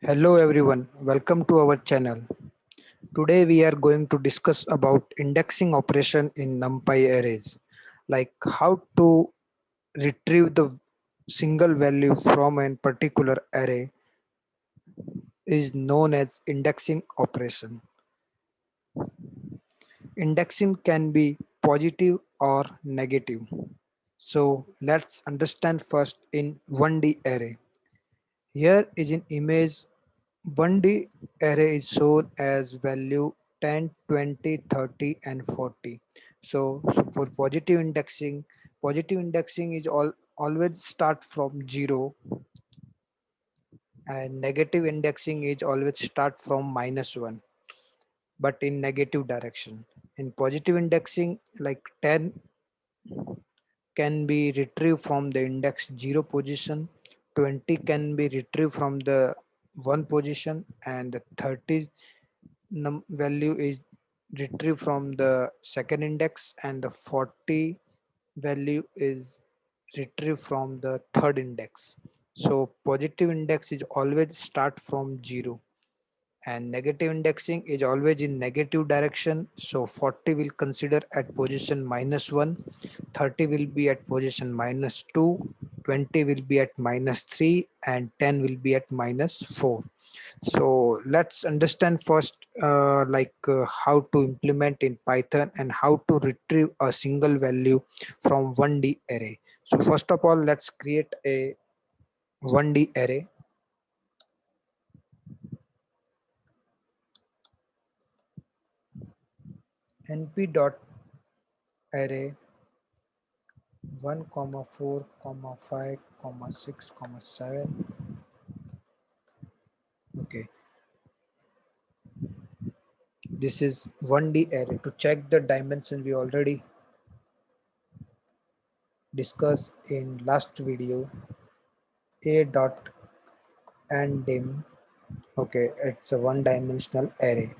Hello everyone, welcome to our channel. Today we are going to discuss about indexing operation in NumPy arrays, like how to retrieve the single value from a particular array is known as indexing operation. Indexing can be positive or negative. So let's understand first in 1D array. Here is an image 1D array is shown as value 10, 20, 30 and 40. So for positive indexing is always start from 0 and negative indexing is always start from -1 but in negative direction. In positive indexing like 10 can be retrieved from the index 0 position, 20 can be retrieved from the 1 position and the 30 value is retrieved from the second index and the 40 value is retrieved from the third index. So positive index is always start from 0 and negative indexing is always in negative direction. So 40 will consider at position -1, 30 will be at position -2, 20 will be at -3 and 10 will be at -4. So let's understand first how to implement in Python and how to retrieve a single value from 1D array. So first of all, let's create a 1D array. np.array 1, 4, 5, 6, 7. Okay, this is 1D array. To check the dimension, we already discussed in last video. A dot and dim. Okay, it's a one dimensional array.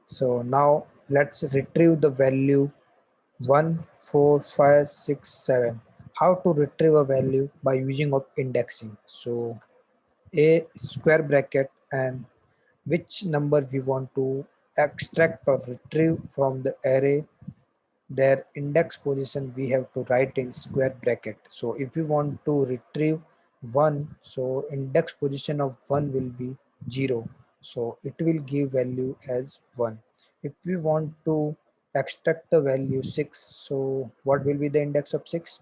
So now let's retrieve the value 1, 4, 5, 6, 7. How to retrieve a value by using of indexing. So a square bracket and which number we want to extract or retrieve from the array, their index position we have to write in square bracket. So if we want to retrieve 1, so index position of 1 will be 0, so it will give value as 1. If we want to extract the value 6, so what will be the index of 6?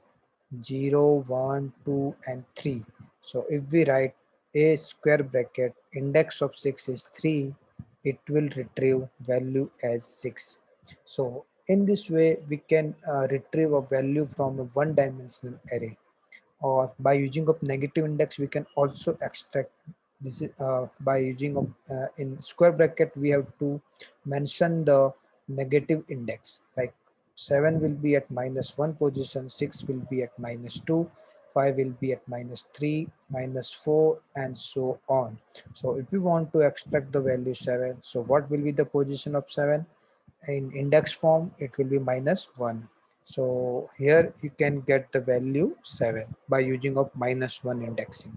0, 1, 2 and 3. So if we write a square bracket, index of 6 is 3, it will retrieve value as 6. So in this way we can retrieve a value from a one dimensional array, or by using of negative index we can also extract this by using of in square bracket we have to mention the negative index, like 7 will be at -1 position, 6 will be at -2, 5 will be at -3, -4 and so on. So if we want to extract the value 7, so what will be the position of 7? In index form it will be -1. So here you can get the value 7 by using of -1 indexing.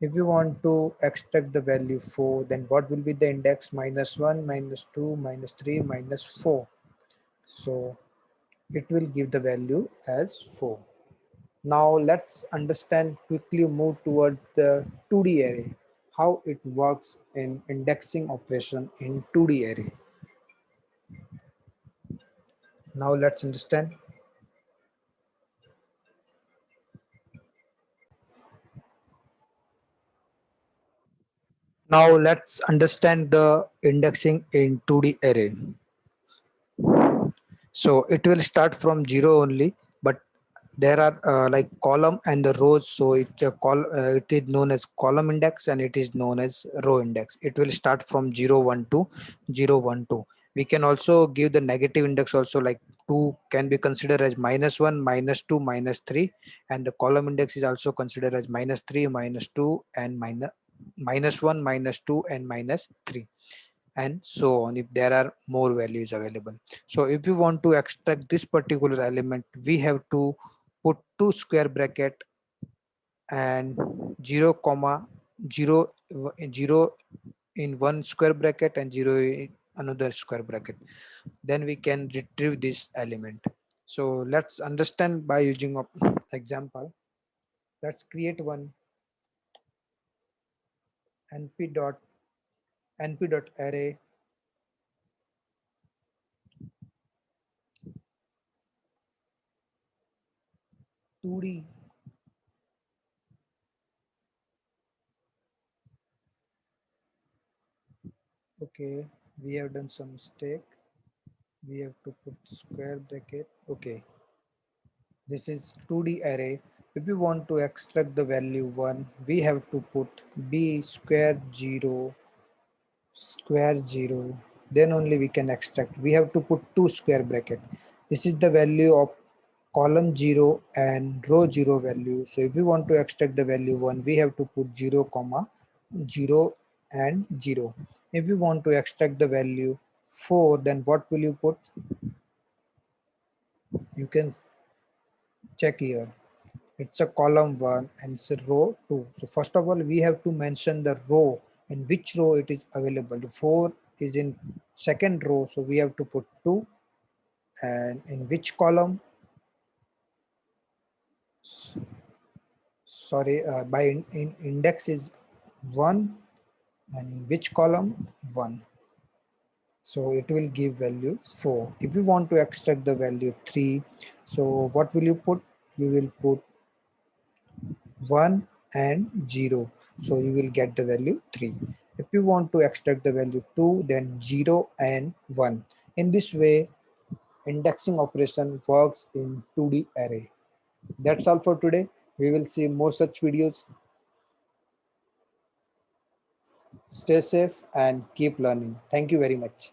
If you want to extract the value 4, then what will be the index? -1, -2, -3, -4. So it will give the value as 4. Now let's understand, quickly move toward the 2D array, how it works in indexing operation in 2D array. Now let's understand. Now let's understand the indexing in 2D array. So it will start from 0 only, but there are like column and the rows. So it is known as column index and it is known as row index. It will start from 0, 1 to 0, 1, 2. We can also give the negative index also, like 2 can be considered as -1, -2, -3, and the column index is also considered as -3, -2 and -1, -2 and -3 and so on if there are more values available. So if you want to extract this particular element, we have to put two square bracket and 0 comma 0 0 in one square bracket and 0 in another square bracket, then we can retrieve this element. So let's understand by using a example. Let's create one np dot array 2D. Okay, we have done some mistake. We have to put square bracket. Okay, this is 2D array. If we want to extract the value 1, we have to put b square 0, then only we can extract. We have to put two square bracket. This is the value of column 0 and row 0 value. So if we want to extract the value 1, we have to put 0 comma 0 and 0. If we want to extract the value 4, then what will you put? You can check here. It's a column 1 and it's a row 2. So first of all, we have to mention the row, in which row it is available. The 4 is in second row, so we have to put 2. And in which column? Sorry, by in index is 1, and in which column? 1. So it will give value 4. If you want to extract the value 3, so what will you put? You will put 1 and 0. So you will get the value 3. If you want to extract the value 2, then 0 and 1. In this way, indexing operation works in 2D array. That's all for today. We will see more such videos. Stay safe and keep learning. Thank you very much.